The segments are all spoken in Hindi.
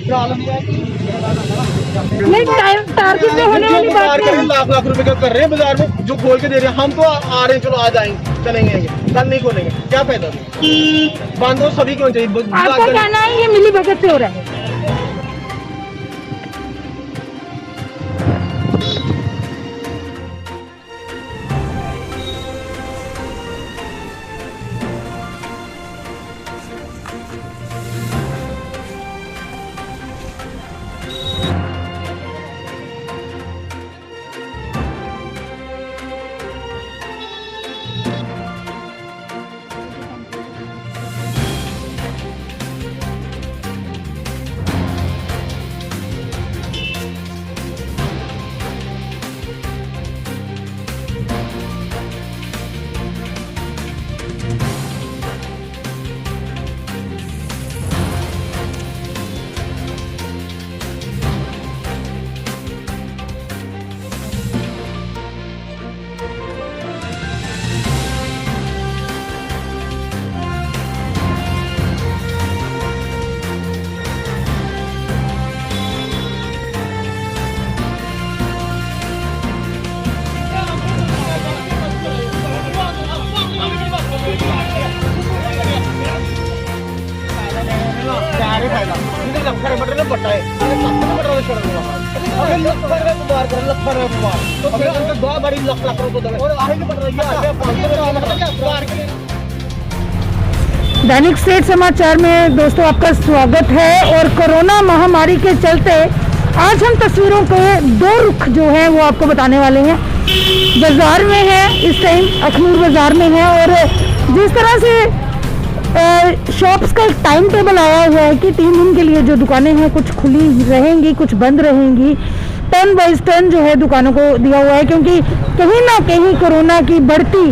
नहीं टारगेट में होने वाली बात नहीं। लाख लाख रुपए का कर रहे हैं बाजार में, जो खोल के दे रहे हैं। हम तो आ रहे हैं, चलो आज आएंगे चलेंगे, कल नहीं खोलेंगे, क्या फायदा? बंद हो सभी क्यों चाहिए? आपका कहना है ये मिली भगत से हो रहा है? दैनिक स्टेट समाचार में दोस्तों आपका स्वागत है। और कोरोना महामारी के चलते आज हम तस्वीरों के दो रुख जो है वो आपको बताने वाले हैं। बाजार में है इस टाइम, अखनूर बाजार में है, और जिस तरह से शॉप्स का एक टाइम टेबल आया हुआ है कि 3 दिन के लिए जो दुकानें हैं कुछ खुली रहेंगी, कुछ बंद रहेंगी। टर्न बाइज टर्न जो है दुकानों को दिया हुआ है, क्योंकि कहीं ना कहीं कोरोना की बढ़ती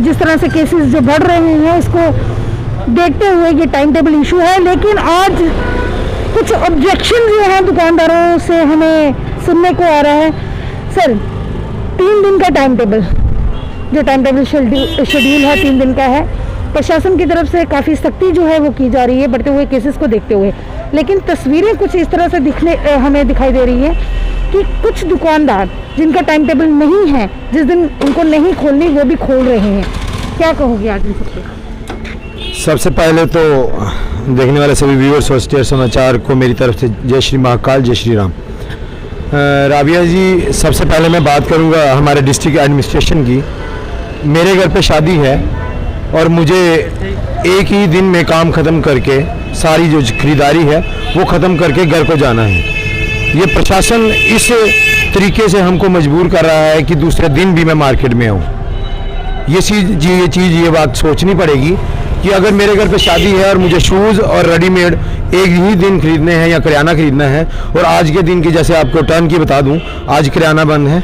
जिस तरह से केसेस जो बढ़ रहे हैं उसको देखते हुए ये टाइम टेबल इशू है। लेकिन आज कुछ ऑब्जेक्शन जो है दुकानदारों से हमें सुनने को आ रहा है। सर, 3 दिन का टाइम टेबल, जो टाइम टेबल शेड्यूल है 3 दिन का है, प्रशासन की तरफ से काफ़ी सख्ती जो है वो की जा रही है बढ़ते हुए केसेस को देखते हुए। लेकिन तस्वीरें कुछ इस तरह से हमें दिखाई दे रही है कि कुछ दुकानदार जिनका टाइम टेबल नहीं है, जिस दिन उनको नहीं खोलनी वो भी खोल रहे हैं। क्या कहोगे आज इन सबसे? सबसे पहले तो देखने वाले सभी व्यूअर्स और स्टेट समाचार को मेरी तरफ से जय श्री महाकाल, जय श्री राम। राबिया जी, सबसे पहले मैं बात करूंगा हमारे डिस्ट्रिक्ट एडमिनिस्ट्रेशन की। मेरे घर पे शादी है और मुझे एक ही दिन में काम ख़त्म करके सारी जो खरीदारी है वो ख़त्म करके घर को जाना है। ये प्रशासन इस तरीके से हमको मजबूर कर रहा है कि दूसरे दिन भी मैं मार्केट में आऊँ। ये बात सोचनी पड़ेगी कि अगर मेरे घर पे शादी है और मुझे शूज़ और रेडीमेड एक ही दिन खरीदने हैं या करियाना खरीदना है, और आज के दिन की जैसे आपको टर्न की बता दूं, आज करियाना बंद है,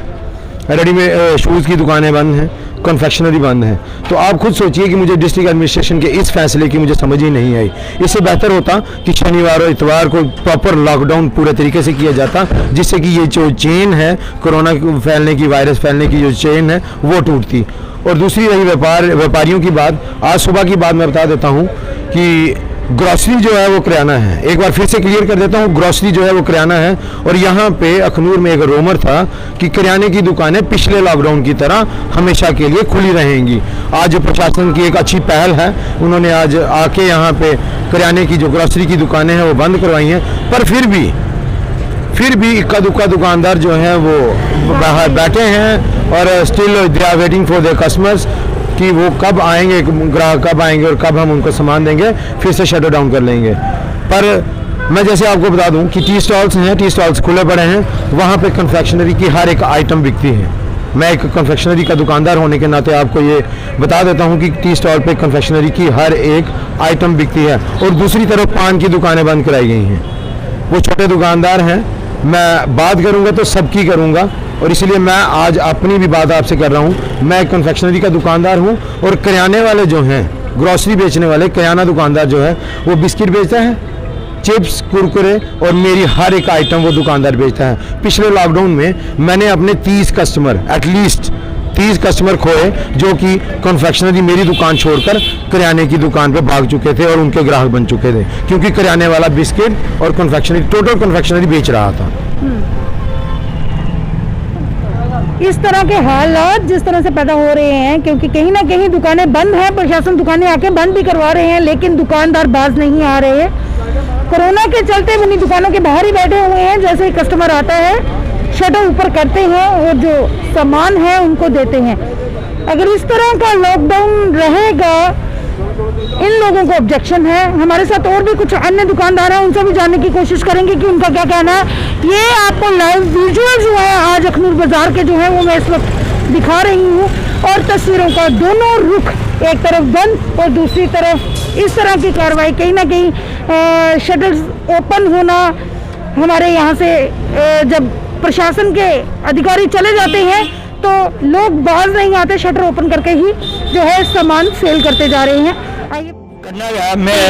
रेडीमेड शूज़ की दुकानें बंद हैं, कन्फेक्शनरी बंद है, तो आप खुद सोचिए कि मुझे डिस्ट्रिक्ट एडमिनिस्ट्रेशन के इस फैसले की मुझे समझ ही नहीं आई। इससे बेहतर होता कि शनिवार और इतवार को प्रॉपर लॉकडाउन पूरे तरीके से किया जाता, जिससे कि ये जो चेन है कोरोना फैलने की, वायरस फैलने की जो चेन है वो टूटती। और दूसरी रही व्यापारियों की बात, आज सुबह की बात मैं बता देता हूँ कि ग्रॉसरी जो है वो करियाना है। एक बार फिर से क्लियर कर देता हूँ, ग्रॉसरी जो है वो करियाना है। और यहाँ पे अखनूर में एक रूमर था कि करियाने की दुकानें पिछले लॉकडाउन की तरह हमेशा के लिए खुली रहेंगी। आज प्रशासन की एक अच्छी पहल है, उन्होंने आज आके यहाँ पे करियाने की जो ग्रॉसरी की दुकानें हैं वो बंद करवाई हैं। पर फिर भी इक्का दुक्का दुकानदार जो हैं वो बाहर बैठे हैं और still they are waiting for their customers कि वो कब आएंगे, ग्राहक कब आएंगे और कब हम उनको सामान देंगे, फिर से शटर डाउन कर लेंगे। पर मैं जैसे आपको बता दूं कि टी स्टॉल्स हैं, टी स्टॉल्स खुले पड़े हैं, वहाँ पे कन्फेक्शनरी की हर एक आइटम बिकती है। मैं एक कन्फेक्शनरी का दुकानदार होने के नाते आपको ये बता देता हूँ कि टी स्टॉल पे कन्फेक्शनरी की हर एक आइटम बिकती है। और दूसरी तरफ पान की दुकानें बंद कराई गई हैं। वो छोटे दुकानदार हैं, मैं बात करूँगा तो सबकी करूँगा, और इसलिए मैं आज अपनी भी बात आपसे कर रहा हूँ। मैं एक कन्फेक्शनरी का दुकानदार हूँ, और करियाने वाले जो हैं, ग्रॉसरी बेचने वाले करियाना दुकानदार जो है वो बिस्किट बेचता है, चिप्स, कुरकुरे, और मेरी हर एक आइटम वो दुकानदार बेचता है। पिछले लॉकडाउन में मैंने अपने 30 कस्टमर एटलीस्ट 30 कस्टमर खोए जो कि कन्फेक्शनरी मेरी दुकान छोड़कर करियाने की दुकान पे भाग चुके थे और उनके ग्राहक बन चुके थे, क्योंकि करियाने वाला बिस्किट और कन्फेक्शनरी टोटल कन्फेक्शनरी बेच रहा था। इस तरह के हालात जिस तरह से पैदा हो रहे हैं, क्योंकि कहीं ना कहीं दुकानें बंद हैं, प्रशासन दुकानें आके बंद भी करवा रहे हैं, लेकिन दुकानदार बाज नहीं आ रहे हैं। कोरोना के चलते उन्हीं दुकानों के बाहर ही बैठे हुए हैं। जैसे ही कस्टमर आता है शटर ऊपर करते हैं और जो सामान है उनको देते हैं। अगर इस तरह का लॉकडाउन रहेगा, इन लोगों को ऑब्जेक्शन है। हमारे साथ और भी कुछ अन्य दुकानदार हैं, उनसे भी जानने की कोशिश करेंगे कि उनका क्या कहना है। ये आपको लाइव विजुअल जो है आज अखनूर बाजार के जो है वो मैं इस वक्त दिखा रही हूँ, और तस्वीरों का दोनों रुख, एक तरफ बंद और दूसरी तरफ इस तरह की कार्रवाई। कहीं ना कहीं शटर्स ओपन होना, हमारे यहाँ से जब प्रशासन के अधिकारी चले जाते हैं तो लोग बाहर नहीं आते, शटर ओपन करके ही जो है सामान सेल करते जा रहे हैं। आइए करना है, मैं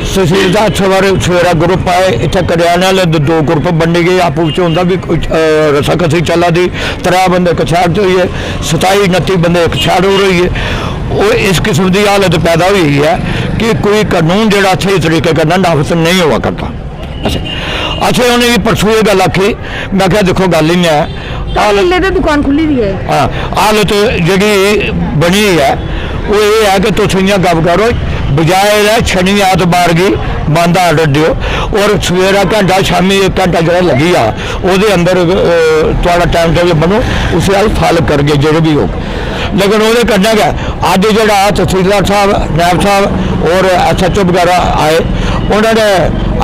सुशील ਦਾ ਸਵੇਰਾ ਗਰੁੱਪ ਆਏ ਇੱਥੇ ਕਰਿਆਨੇ ਵਾਲੇ ਦੋ ਗਰੁੱਪ ਬਣੇ ਗਏ, ਆਪੋ ਵਿੱਚ ਹੁੰਦਾ ਵੀ ਰਸਾਕਸੀ ਚੱਲਾ ਦੀ 3 ਬੰਦੇ ਇੱਕ ਛਾੜ ਤੇ ਹੋਈ ਹੈ, 27-29 ਬੰਦੇ ਇੱਕ ਛਾੜ ਹੋ ਰਹੀ ਹੈ। ਉਹ ਇਸ ਕਿਸਮ ਦੀ ਹਾਲਤ ਪੈਦਾ ਹੋਈ ਹੈ ਕਿ ਕੋਈ ਕਾਨੂੰਨ ਜਿਹੜਾ ਸਹੀ ਤਰੀਕੇ ਨਾਲ ਨਾਫਜ਼ ਨਹੀਂ ਹੋਇਆ ਕਰਦਾ। ਅੱਛਾ ਉਹਨੇ ਵੀ ਪਰਸੋਂ ਇਹ ਗੱਲ ਆਖੀ, ਮੈਂ ਕਿਹਾ ਦੇਖੋ ਗੱਲ ਹੀ ਨਹੀਂ ਹੈ, हालत दुकान खुली हुई है। हाँ हालत जी बनी है वो ये है कि तुम गप करो, बजाय शनि ऐतवार की बंद आर्डर दियो और सवेरा घंटा शामी 1 घंटा जो लगी आ वो अंदर थोड़ा टाइम टेबल बनो, उसे अल फॉलो करके जो भी हो। लेकिन वो करना क्या, अज जो तहसीलदार साहब, नायब साहब और SHO वगैरह आए, उन्होंने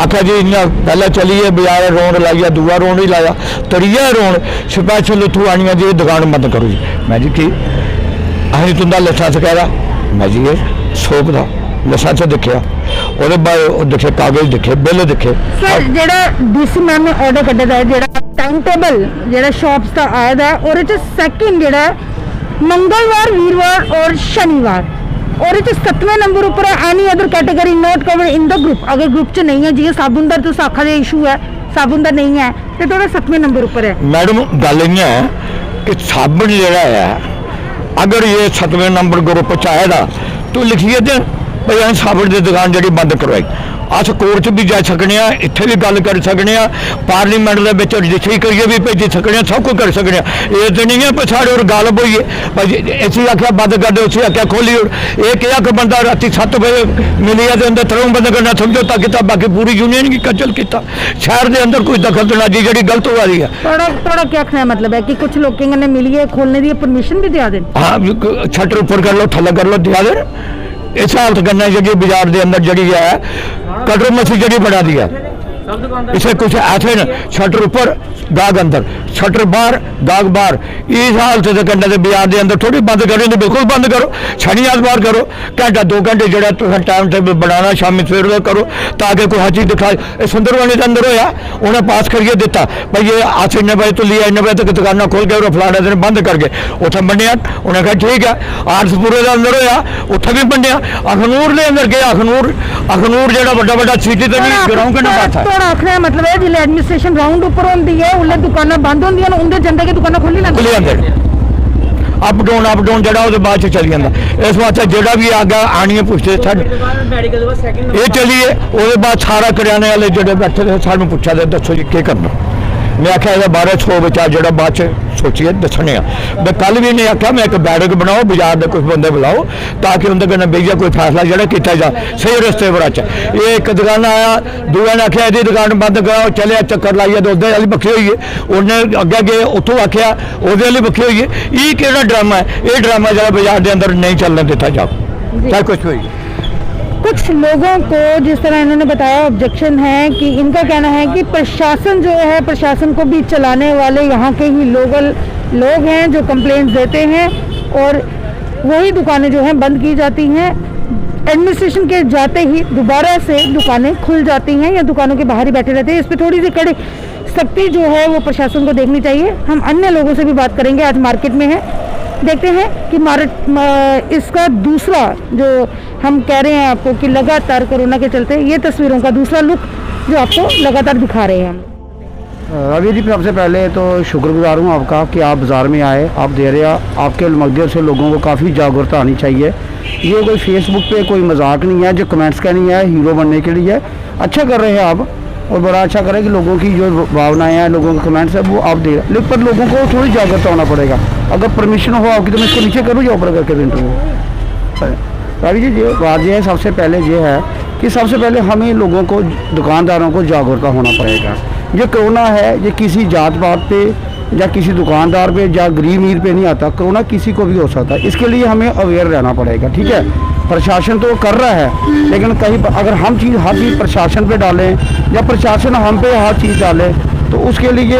आखा जी इन्ना पहले चलिए बाजार रौन लाइया, दूआ रौन ही लाया, त्रीया रौन स्पैशल उतों आनिया जी दुकान बंद करो जी। मैं जी की अं तुंदा लाइसेंस कह रहा, मैं जी ये सोप का लाइसेंस देखिया, और बाद देखे कागज देखे, बिल देखे। सर जेड़ा डीसी मैम ने ऑर्डर कड्ढे है, जेड़ा टाइम टेबल जेड़ा शॉप्स का आया है, और सैकेंड जेड़ा मंगलवार, वीरवार और शनिवार, और 7वें नंबर ऊपर है any other category not covered in the group. अगर ग्रुप च नहीं है, जी साबुनदार तो साखा का इशू है, साबुनदार नहीं है तो थोड़ा 7वें नंबर ऊपर है। मैडम गल इ'यां है कि साबुन जेह्ड़ा है अगर ये 7वें नंबर ग्रुप च आएगा तो लिखिए दे भाई असें साबुन की दुकान जी बंद करवाई। अस कोर्ट भी जा सकने, इत्थे भी गल कर सकने, पार्लीमेंट के रजिस्ट्री करिए भी भेजी सकने, सब कुछ कर सकने। ये तो नहीं है पर साढ़े और गल होई है भाई इसी आख्या बंद कर दो, उसी आख्या खोली। ये क्या कि बंदा रात 7 बजे मिली है तो अंदर तरह बंद करना समझौता किया, बाकी पूरी यूनियन की कचल किया। शहर के अंदर कोई दखल ना जी जी गलत हो रही है। थोड़ा क्या कहना मतलब है कि कुछ लोगों ने मिली है खोलने की परमिशन भी दिया दें। हाँ शटर ऊपर कर लो, थल्ले कर लो, दिया दें। इस हालत करना जी बाजार के अंदर जी है कटर मछली जी बना दी है, इसे कुछ ऐसे न शटर ऊपर गाग अंदर, शटर बाहर गाग बाहर। इस हालत से करने के बाजार के अंदर थोड़ी बंद करो, बिल्कुल बंद करो, शनि ऐतवार करो, घंटा 2 घंटे जो टाइम टेबल बनाना शामी सवेर करो ताकि कोई हर चीज़ दिखा। सुंदरवानी के अंदर होया उन्हें पास करिए दिता भाई ये अस इन्ने बजे तो लिया, इन्ने बजे तक दुकाना खोल के फलाने दिन बंद करके उत्थे बंडिया। उन्हें कहा ठीक है। आरसपुरे के अंदर होया उत्थे भी बंडिया। अखनूर के अंदर गया, अखनूर जो बड़ा सिटी तो नहीं ग्राउंड करना बात है। आखने मतलब है जिले एडमिनिस्ट्रेशन राउंड ऊपर होती है उन्हें दुकानें बंद होंगी, उनके जनता की दुकानें खुली जाती अप डाउन जो बाद चली जाता। इस वास्ते जोड़ा भी आगे आनी है पूछते ये चलिए, वो बाद सारा करियाने वाले जो बैठे थे सानू पूछा दे दसो जी क्या करना। मैं आख्या बारे 100 बचा जो बाद सोचिए दसने। मैं कल भी नहीं आख्या, मैं एक बैठक बनाओ बाजार के कुछ बंदे बुलाओ ताकि उनके कन्नै बेहियै कोई फैसला जो किया जा सही रस्ते पर अच्छा। ये एक दुकान आया, दूए ने आख्या यदि दुकान बंद कराओ, चले चक्कर लाइए तो उधर वाली बक्खी हुई है, उन्हें अगे गए उतों आख्या उहदे वाली बक्खी हुई है। ये केड़ा ड्रामा है, ये ड्रामा जो बाजार के अंदर नहीं चलने दिता जाओ चाहे कुछ हुई। कुछ लोगों को जिस तरह इन्होंने बताया ऑब्जेक्शन है कि इनका कहना है कि प्रशासन जो है, प्रशासन को भी चलाने वाले यहाँ के ही लोग हैं जो कंप्लेंट्स देते हैं और वही दुकानें जो हैं बंद की जाती हैं। एडमिनिस्ट्रेशन के जाते ही दोबारा से दुकानें खुल जाती हैं या दुकानों के बाहर ही बैठे रहते हैं। इस पर थोड़ी सी कड़ी सख्ती जो है वो प्रशासन को देखनी चाहिए। हम अन्य लोगों से भी बात करेंगे, आज मार्केट में है, देखते हैं कि इसका दूसरा जो हम कह रहे हैं आपको कि लगातार कोरोना के चलते ये तस्वीरों का दूसरा लुक जो आपको लगातार दिखा रहे हैं हम। रवि जी, सबसे पहले तो शुक्रगुजार हूँ आपका कि आप बाज़ार में आए, आप दे रहे हैं। आपके मकदर से लोगों को काफ़ी जागरूकता आनी चाहिए। ये कोई फेसबुक पे कोई मजाक नहीं है, जो कमेंट्स का नहीं है, हीरो बनने के लिए अच्छा कर रहे हैं आप, और बड़ा अच्छा करें कि लोगों की जो भावनाएं हैं, लोगों के कमेंट्स है, वो आप दे रहे हैं। लेकिन पर लोगों को थोड़ी जागरूकता होना पड़ेगा। अगर परमिशन हो आपकी तो मैं इसके नीचे करूँ या ऊपर करके इंटरव्यू। रवि जी, ये बात ये है, सबसे पहले ये है कि सबसे पहले हमें लोगों को, दुकानदारों को जागरूकता होना पड़ेगा। ये कोरोना है, ये किसी जात पात पे या किसी दुकानदार पे या गरीब अमीर पे नहीं आता। कोरोना किसी को भी हो सकता है, इसके लिए हमें अवेयर रहना पड़ेगा। ठीक है, प्रशासन तो कर रहा है, लेकिन कहीं अगर हम हर चीज़ प्रशासन पे डालें या प्रशासन हम पे हर चीज़ डाले तो उसके लिए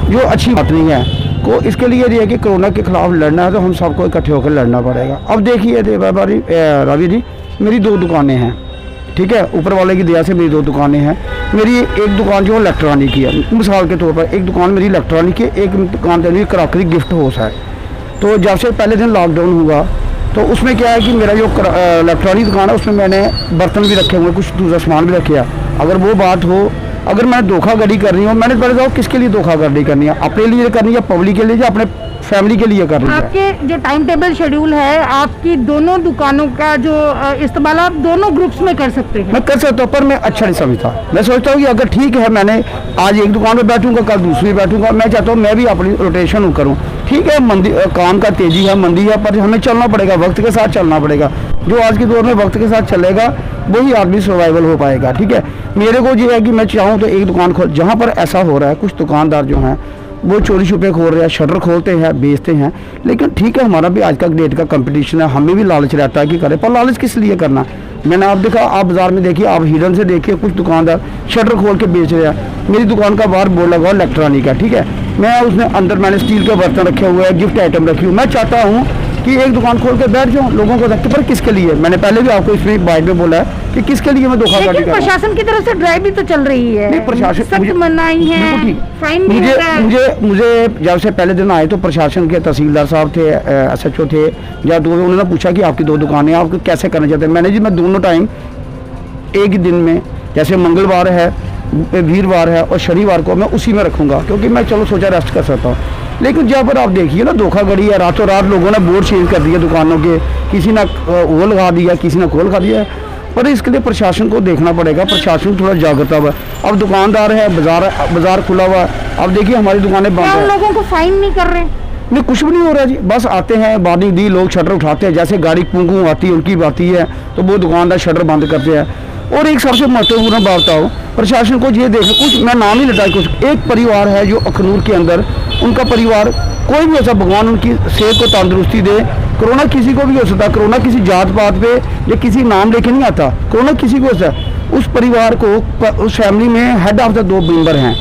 जो अच्छी बात नहीं है। को इसके लिए ये है कि कोरोना के खिलाफ लड़ना है तो हम सबको इकट्ठे होकर लड़ना पड़ेगा। अब देखिए रवि जी, मेरी 2 दुकानें हैं। ठीक है, ऊपर वाले की दया से मेरी 2 दुकानें हैं। मेरी एक दुकान जो इलेक्ट्रॉनिक की है, मिसाल के तौर पर एक दुकान मेरी इलेक्ट्रॉनिक की, एक दुकान मेरी क्रॉकरी गिफ्ट हाउस है। तो जब से पहले दिन लॉकडाउन हुआ तो उसमें क्या है कि मेरा जो इलेक्ट्रॉनिक दुकान है उसमें मैंने बर्तन भी रखे हुए, कुछ दूसरा सामान भी रखे है। अगर वो बात हो, अगर मैं धोखाधड़ी करनी हो, मैंने पहले तो किसके लिए धोखाधड़ी करनी है, अपने लिए करनी है, पब्लिक के लिए या अपने फैमिली के लिए करनी है। आपके जो टाइम टेबल शेड्यूल है, आपकी दोनों दुकानों का जो इस्तेमाल आप दोनों ग्रुप्स में कर सकते हैं। मैं कर सकता हूँ, पर मैं अच्छा नहीं समझता। मैं सोचता हूँ कि अगर ठीक है, मैंने आज एक दुकान पे बैठूंगा, कल दूसरी बैठूंगा, मैं चाहता हूँ मैं भी अपनी रोटेशन करूँ। ठीक है, मंदी काम का तेजी है, मंदी है, पर हमें चलना पड़ेगा, वक्त के साथ चलना पड़ेगा। जो आज के दौर में वक्त के साथ चलेगा वही आदमी सर्वाइवल हो पाएगा। ठीक है, मेरे को ये है कि मैं चाहूँ तो एक दुकान खोल, जहाँ पर ऐसा हो रहा है, कुछ दुकानदार जो हैं वो चोरी छुपे खोल रहे हैं, शटर खोलते हैं, बेचते हैं। लेकिन ठीक है, हमारा भी आज का डेट का कंपटीशन है, हमें भी लालच रहता है कि करें, पर लालच किस लिए करना। मैंने आप देखा, आप बाजार में देखिए, आप हिडन से देखिए, कुछ दुकानदार शटर खोल के बेच रहे हैं। मेरी दुकान का बाहर बोर्ड लगा हुआ इलेक्ट्रॉनिक है। ठीक है, मैं उसमें अंदर मैंने स्टील के बर्तन रखे हुए हैं, गिफ्ट आइटम रखी हुई। मैं चाहता हूँ कि एक दुकान खोल के बैठ जाऊँ, लोगों को रखते, पर किसके लिए। मैंने पहले भी आपको इसमें बाइट में बोला है कि किसके लिए मैं धोखाधड़ी कर रहा हूं। प्रशासन की तरफ से ड्राइव भी तो चल रही है। नहीं, प्रशासन सख्त मनाही है, फाइन भी होता है। मुझे जब से पहले दिन आए तो प्रशासन के तहसीलदार साहब थे, SHO थे, या उन्होंने पूछा कि आपकी 2 दुकानें हैं, आप कैसे करना चाहते हैं। मैंने जी, मैं दोनों टाइम एक ही दिन में, जैसे मंगलवार है, वीरवार है और शनिवार को मैं उसी में रखूंगा, क्योंकि मैं चलो सोचा रेस्ट कर सकता हूँ। लेकिन जहाँ पर आप देखिए ना, धोखाधड़ी है, रातों रात लोगों ने बोर्ड चेंज कर दिया दुकानों के, किसी ने वो लगा दिया, किसी ने खोल खा दिया। पर इसके लिए प्रशासन को देखना पड़ेगा, प्रशासन थोड़ा जागरूकता हुआ। अब दुकानदार है, बाजार खुला हुआ है, अब देखिए हमारी दुकानें बंद हैं। लोगों को फाइन नहीं कर रहे? नहीं, कुछ भी नहीं हो रहा जी। बस आते हैं, बारिश दी, लोग शटर उठाते हैं, जैसे गाड़ी पुंगू आती है, उनकी आती है तो वो दुकानदार शटर बंद करते हैं। और एक सबसे महत्वपूर्ण बात बताओ, प्रशासन को ये देखना, कुछ मैं नाम ही लेता, कुछ एक परिवार है जो अखनूर के अंदर, उनका परिवार, कोई भी ऐसा, भगवान उनकी सेहत को तंदुरुस्ती दे। कोरोना किसी को भी हो सकता है, कोरोना किसी जात पात पे या किसी नाम लेके नहीं आता, कोरोना किसी को हो सकता है। उस परिवार को, उस फैमिली में हेड ऑफ द 2 मेंबर हैं,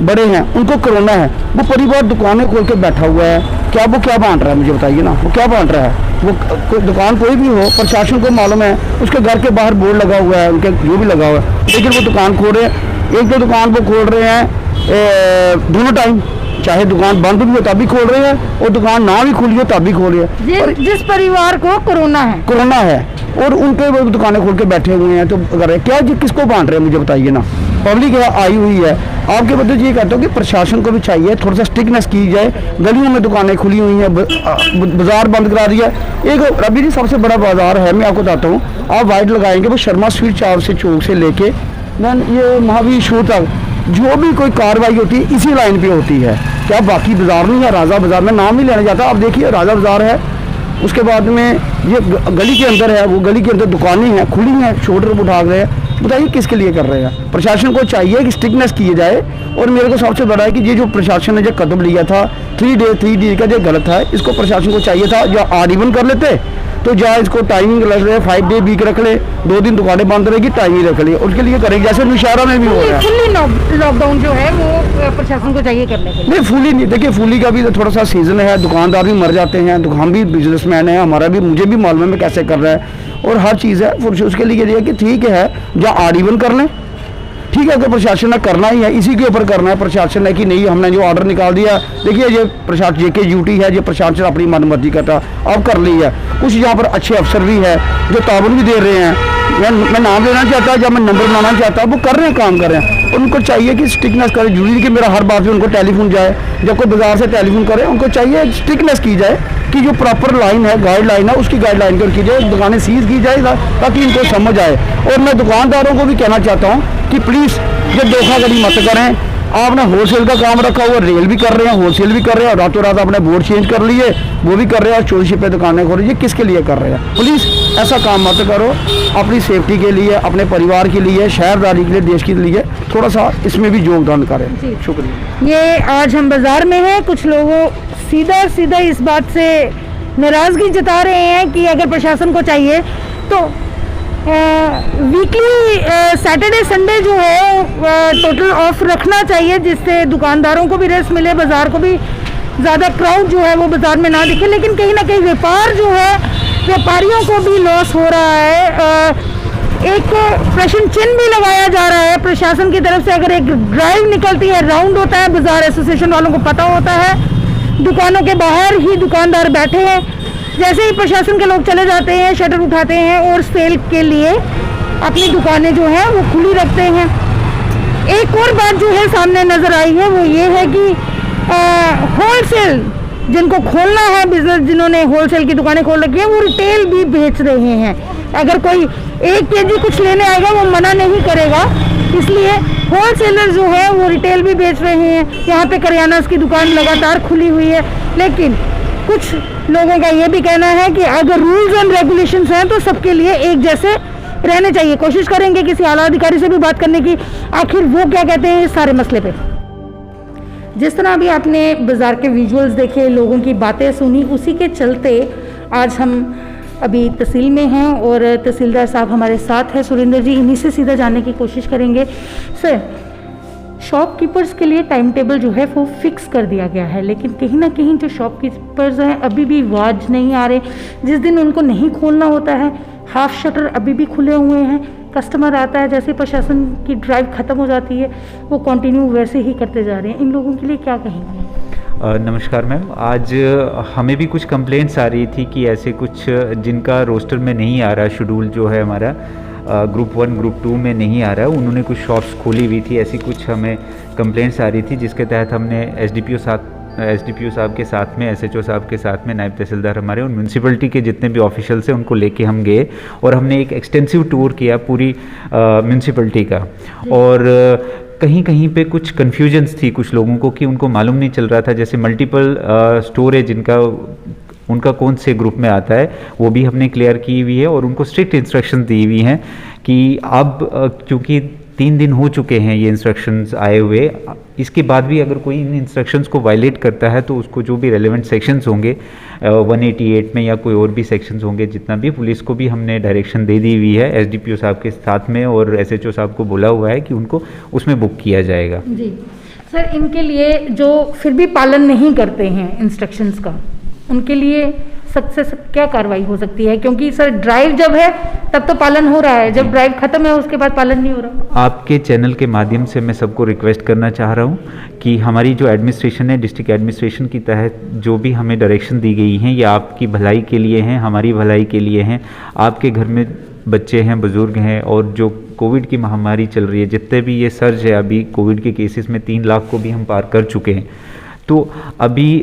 बड़े हैं, उनको कोरोना है। वो परिवार दुकानें खोल के बैठा हुआ है, क्या वो क्या बांट रहा है, मुझे बताइए ना, वो क्या बांट रहा है। वो दुकान कोई भी हो, प्रशासन को मालूम है, उसके घर के बाहर बोर्ड लगा हुआ है, उनके जो भी लगा हुआ है, लेकिन वो दुकान खोल रहे हैं। एक 2 दुकान वो खोल रहे हैं दोनों टाइम, चाहे दुकान बंद भी हो तब भी खोल रहे हैं, और दुकान ना भी खुली हो तब भी खोल रहे हैं। जिस परिवार को कोरोना है और उनके वो दुकानें खोल के बैठे हुए हैं, तो अगर क्या जी किसको बांट रहे हैं, मुझे बताइए ना। पब्लिक आई हुई है। आपके बदले ये कहता हूँ कि प्रशासन को भी चाहिए थोड़ा सा स्ट्रिक्टनेस की जाए। गलियों में दुकानें खुली हुई हैं, बाजार बंद करा दिया। एक रबी जी सबसे बड़ा बाजार है, मैं आपको बताता हूँ, आप वाइट लगाएंगे वो शर्मा स्वीट चाव से चौक से लेके देन ये महावीर शो तक जो भी कोई कार्रवाई होती है इसी लाइन पे होती है। क्या बाकी बाजार नहीं है? राजा बाजार में नाम नहीं लेना चाहता, आप देखिए राजा बाजार है, उसके बाद में ये गली के अंदर है, वो गली के अंदर दुकानें हैं खुली हैं, शोल्डर उठा रहे हैं। बताइए किसके लिए कर रहे हैं? प्रशासन को चाहिए कि स्ट्रिक्टनेस किए जाए। और मेरे को सबसे बड़ा है कि ये जो प्रशासन ने जो कदम लिया था 3 डे का जो गलत है, इसको प्रशासन को चाहिए था या ऑड इवन कर लेते, तो जहाँ इसको टाइमिंग रख रहे 5 डे वीक रख ले, 2 दिन दुकानें बंद रहेगी, टाइमिंग रख ले, उसके लिए करेंगे जैसे निशारा में भी हो रहा है। फुल्ली लॉकडाउन जो है वो प्रशासन को चाहिए करने के लिए। नहीं फुली नहीं, देखिए फुली का भी तो थोड़ा सा सीजन है, दुकानदार भी मर जाते हैं, हम भी बिजनेसमैन हैं, हमारा भी, मुझे भी मालूम है मैं कैसे कर रहा है और हर चीज़ है। उसके लिए ये कि ठीक है या ऑड इवन कर लें, ठीक है। अगर प्रशासन ने करना ही है, इसी के ऊपर करना है प्रशासन ने कि नहीं हमने जो ऑर्डर निकाल दिया, देखिए ये प्रशासन जेके ड्यूटी है, ये प्रशासन अपनी मनमर्जी करता अब कर ली है। कुछ यहाँ पर अच्छे अफसर भी है जो ताबन भी दे रहे हैं, मैं नाम लेना चाहता जब मैं नंबर बनाना चाहता वो कर रहे हैं, काम कर रहे हैं। उनको चाहिए कि स्ट्रिकनेस करें, जरूरी नहीं कि मेरा हर बात पे उनको टेलीफोन जाए। जब कोई बाजार से टेलीफोन करे उनको चाहिए स्ट्रिकनेस की जाए कि जो प्रॉपर लाइन है, गाइडलाइन है, उसकी गाइडलाइन कर की जाए, दुकानें सीज की जाए ताकि इनको समझ आए। और मैं दुकानदारों को भी कहना चाहता हूँ कि प्लीज़ ये धोखाधड़ी मत करें। आपने होलसेल का काम रखा हुआ, रेल भी कर रहे हैं, होलसेल भी कर रहे हैं, और रातों रात आपने बोर्ड चेंज कर लिए, वो भी कर रहे हैं, और चोरी छिपे दुकानें खोल रही है। किसके लिए कर रहे हैं? प्लीज़ ऐसा काम मत करो। अपनी सेफ्टी के लिए, अपने परिवार के लिए, शहरदारी के लिए, देश के लिए थोड़ा सा इसमें भी योगदान करें। शुक्रिया। ये आज हम बाजार में हैं, कुछ लोगों सीधा इस बात से नाराज़गी जता रहे हैं कि अगर प्रशासन को चाहिए तो वीकली सैटरडे संडे जो है टोटल ऑफ रखना चाहिए, जिससे दुकानदारों को भी रेस्ट मिले, बाज़ार को भी ज़्यादा क्राउड जो है वो बाज़ार में ना दिखे। लेकिन कहीं ना कहीं व्यापार जो है, व्यापारियों को भी लॉस हो रहा है। एक प्रश्न चिन्ह भी लगाया जा रहा है प्रशासन की तरफ से। अगर एक ड्राइव निकलती है, राउंड होता है, बाज़ार एसोसिएशन वालों को पता होता है, दुकानों के बाहर ही दुकानदार बैठे हैं, जैसे ही प्रशासन के लोग चले जाते हैं शटर उठाते हैं और सेल के लिए अपनी दुकानें जो हैं वो खुली रखते हैं। एक और बात जो है सामने नज़र आई है वो ये है कि होलसेल जिनको खोलना है बिजनेस, जिन्होंने होलसेल की दुकानें खोल रखी है, वो रिटेल भी बेच रहे हैं। अगर कोई 1 केजी कुछ लेने आएगा वो मना नहीं करेगा, इसलिए होलसेलर जो है वो रिटेल भी बेच रहे हैं। यहाँ पे करियाना की दुकान लगातार खुली हुई है। लेकिन कुछ लोगों का ये भी कहना है कि अगर रूल्स एंड रेगुलेशंस हैं तो सबके लिए एक जैसे रहने चाहिए। कोशिश करेंगे किसी आला अधिकारी से भी बात करने की, आखिर वो क्या कहते हैं इस सारे मसले पे। जिस तरह अभी आपने बाज़ार के विजुअल्स देखे, लोगों की बातें सुनी, उसी के चलते आज हम अभी तहसील में हैं और तहसीलदार साहब हमारे साथ हैं, सुरेंद्र जी। इन्हीं से सीधा जानने की कोशिश करेंगे। सर, शॉपकीपर्स के लिए टाइम टेबल जो है वो फिक्स कर दिया गया है, लेकिन कहीं ना कहीं जो शॉपकीपर्स हैं अभी भी वाज नहीं आ रहे। जिस दिन उनको नहीं खोलना होता है, हाफ शटर अभी भी खुले हुए हैं। कस्टमर आता है, जैसे प्रशासन की ड्राइव ख़त्म हो जाती है वो कंटिन्यू वैसे ही करते जा रहे हैं। इन लोगों के लिए क्या कहेंगे? नमस्कार मैम, आज हमें भी कुछ कंप्लेंट्स आ रही थी कि ऐसे कुछ जिनका रोस्टर में नहीं आ रहा, शेड्यूल जो है हमारा ग्रुप 1 ग्रुप 2 में नहीं आ रहा है, उन्होंने कुछ शॉप्स खोली हुई थी। ऐसी कुछ हमें कंप्लेंट्स आ रही थी, जिसके तहत हमने एसडीपीओ साहब के साथ में, एसएचओ साहब के साथ में, नायब तहसीलदार हमारे और म्यूनसिपलिटी के जितने भी ऑफिशियल्स हैं उनको लेके हम गए और हमने एक एक्सटेंसिव टूर किया पूरी म्यूनसिपलिटी का। और कहीं कहीं पे कुछ कन्फ्यूजन्स थी कुछ लोगों को कि उनको मालूम नहीं चल रहा था, जैसे मल्टीपल स्टोर है जिनका उनका कौन से ग्रुप में आता है, वो भी हमने क्लियर की हुई है और उनको स्ट्रिक्ट इंस्ट्रक्शंस दी हुई हैं कि अब क्योंकि 3 दिन हो चुके हैं ये इंस्ट्रक्शंस आए हुए, इसके बाद भी अगर कोई इन इंस्ट्रक्शंस को वायलेट करता है तो उसको जो भी रेलेवेंट सेक्शंस होंगे 188 में या कोई और भी सेक्शंस होंगे, जितना भी पुलिस को भी हमने डायरेक्शन दे दी हुई है एसडीपीओ साहब के साथ में, और एसएचओ साहब को बोला हुआ है कि उनको उसमें बुक किया जाएगा। जी सर, इनके लिए जो फिर भी पालन नहीं करते हैं इंस्ट्रक्शंस का, उनके लिए सख्त से सख्त क्या कार्रवाई हो सकती है? क्योंकि सर ड्राइव जब है तब तो पालन हो रहा है, जब ड्राइव खत्म है उसके बाद पालन नहीं हो रहा। आपके चैनल के माध्यम से मैं सबको रिक्वेस्ट करना चाह रहा हूँ कि हमारी जो एडमिनिस्ट्रेशन है, डिस्ट्रिक्ट एडमिनिस्ट्रेशन की तहत जो भी हमें डायरेक्शन दी गई हैं, ये आपकी भलाई के लिए हैं, हमारी भलाई के लिए हैं। आपके घर में बच्चे हैं, बुज़ुर्ग हैं, और जो कोविड की महामारी चल रही है, जितने भी ये सर्ज है अभी कोविड के केसेस में 3 लाख को भी हम पार कर चुके हैं। तो अभी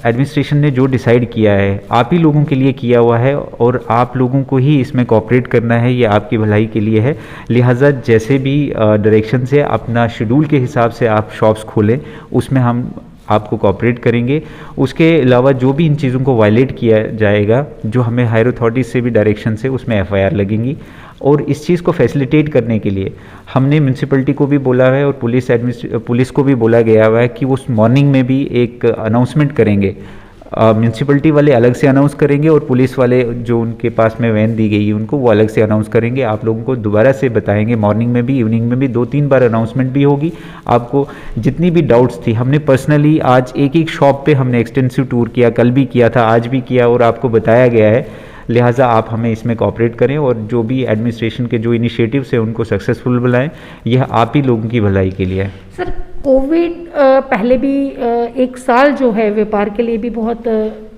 एडमिनिस्ट्रेशन ने जो डिसाइड किया है आप ही लोगों के लिए किया हुआ है और आप लोगों को ही इसमें कोऑपरेट करना है, ये आपकी भलाई के लिए है। लिहाजा जैसे भी डायरेक्शन से अपना शेड्यूल के हिसाब से आप शॉप्स खोलें, उसमें हम आपको कोऑपरेट करेंगे। उसके अलावा जो भी इन चीज़ों को वायलेट किया जाएगा, जो हमें हायर अथॉरिटीज़ से भी डायरेक्शन से, उसमें एफआईआर लगेंगी। और इस चीज़ को फैसिलिटेट करने के लिए हमने म्यूनसिपलिटी को भी बोला है और पुलिस को भी बोला गया हुआ है कि वो मॉर्निंग में भी एक अनाउंसमेंट करेंगे। म्यूनसिपलिटी वाले अलग से अनाउंस करेंगे और पुलिस वाले जो उनके पास में वैन दी गई है उनको वो अलग से अनाउंस करेंगे। आप लोगों को दोबारा से बताएंगे, मॉर्निंग में भी, इवनिंग में भी 2-3 बार अनाउंसमेंट भी होगी। आपको जितनी भी डाउट्स थी, हमने पर्सनली आज एक शॉप पे हमने एक्सटेंसिव टूर किया, कल भी किया था, आज भी किया, और आपको बताया गया है। लिहाजा आप हमें इसमें कोऑपरेट करें और जो भी एडमिनिस्ट्रेशन के जो इनिशिएटिव्स हैं उनको सक्सेसफुल बनाएं। यह आप ही लोगों की भलाई के लिए है। सर, कोविड पहले भी 1 साल जो है व्यापार के लिए भी बहुत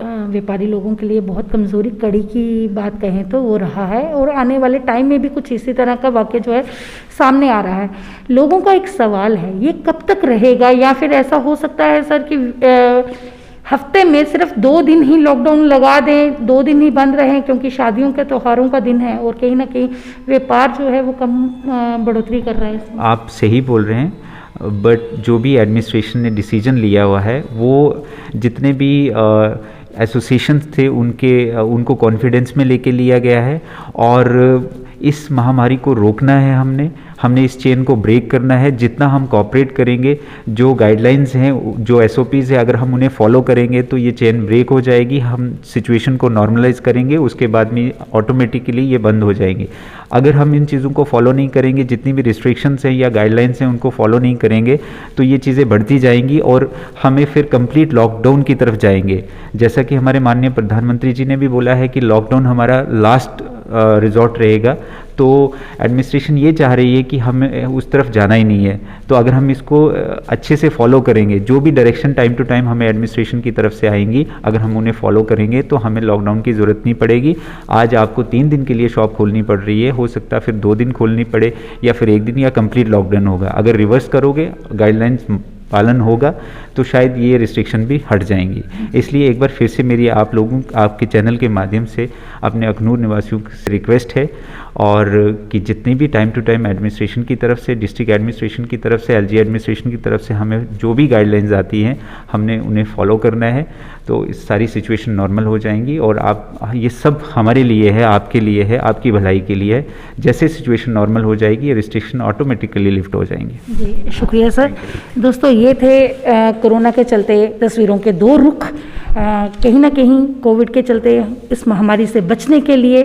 व्यापारी लोगों के लिए बहुत कमज़ोरी कड़ी की बात कहें तो वो रहा है, और आने वाले टाइम में भी कुछ इसी तरह का वाक़या जो है सामने आ रहा है। लोगों का एक सवाल है, ये कब तक रहेगा, या फिर ऐसा हो सकता है सर कि हफ्ते में सिर्फ 2 दिन ही लॉकडाउन लगा दें, 2 दिन ही बंद रहें, क्योंकि शादियों के त्योहारों का दिन है और कहीं ना कहीं व्यापार जो है वो कम बढ़ोतरी कर रहा है इसमें। आप सही बोल रहे हैं, बट जो भी एडमिनिस्ट्रेशन ने डिसीजन लिया हुआ है वो जितने भी एसोसिएशंस थे उनको कॉन्फिडेंस में लेके लिया गया है, और इस महामारी को रोकना है हमने इस चेन को ब्रेक करना है। जितना हम कॉपरेट करेंगे, जो गाइडलाइंस हैं, जो एसओपीज़ है, अगर हम उन्हें फॉलो करेंगे तो ये चेन ब्रेक हो जाएगी, हम सिचुएशन को नॉर्मलाइज करेंगे, उसके बाद में ऑटोमेटिकली ये बंद हो जाएंगे। अगर हम इन चीज़ों को फॉलो नहीं करेंगे, जितनी भी रिस्ट्रिक्शंस हैं या गाइडलाइंस हैं उनको फॉलो नहीं करेंगे, तो ये चीज़ें बढ़ती जाएंगी और हमें फिर कंप्लीट लॉकडाउन की तरफ जाएंगे। जैसा कि हमारे माननीय प्रधानमंत्री जी ने भी बोला है कि लॉकडाउन हमारा लास्ट रिजॉर्ट रहेगा, तो एडमिनिस्ट्रेशन ये चाह रही है कि हमें उस तरफ जाना ही नहीं है। तो अगर हम इसको अच्छे से फॉलो करेंगे, जो भी डायरेक्शन टाइम टू टाइम हमें एडमिनिस्ट्रेशन की तरफ से आएंगी, अगर हम उन्हें फॉलो करेंगे तो हमें लॉकडाउन की ज़रूरत नहीं पड़ेगी। आज आपको 3 दिन के लिए शॉप खोलनी पड़ रही है, हो सकता है फिर 2 दिन खोलनी पड़े या फिर 1 दिन, या कंप्लीट लॉकडाउन होगा। अगर रिवर्स करोगे, गाइडलाइंस पालन होगा, तो शायद ये रिस्ट्रिक्शन भी हट जाएंगी। इसलिए एक बार फिर से मेरी आप लोगों, आपके चैनल के माध्यम से अपने अखनूर निवासियों से रिक्वेस्ट है, और कि जितनी भी टाइम टू टाइम एडमिनिस्ट्रेशन की तरफ से, डिस्ट्रिक्ट एडमिनिस्ट्रेशन की तरफ से, एलजी एडमिनिस्ट्रेशन की तरफ से हमें जो भी गाइडलाइंस आती हैं, हमने उन्हें फॉलो करना है, तो इस सारी सिचुएशन नॉर्मल हो जाएंगी। और आप, ये सब हमारे लिए है, आपके लिए है, आपकी भलाई के लिए है। जैसे सिचुएशन नॉर्मल हो जाएगी, ये रिस्ट्रिक्शन ऑटोमेटिकली लिफ्ट हो जाएंगे। जी शुक्रिया सर। दोस्तों ये थे कोरोना के चलते तस्वीरों के 2 रुख। कहीं ना कहीं कोविड के चलते इस महामारी से बचने के लिए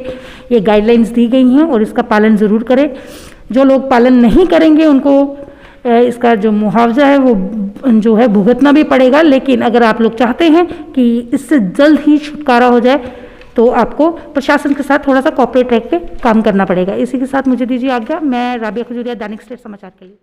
ये गाइडलाइंस दी गई हैं और इसका पालन ज़रूर करें। जो लोग पालन नहीं करेंगे उनको इसका जो मुआवजा है वो जो है भुगतना भी पड़ेगा। लेकिन अगर आप लोग चाहते हैं कि इससे जल्द ही छुटकारा हो जाए तो आपको प्रशासन के साथ थोड़ा सा कॉपरेट रह के काम करना पड़ेगा। इसी के साथ मुझे दीजिए आज्ञा। मैं राबिया खजूरिया, दैनिक स्टेट समाचार के लिए।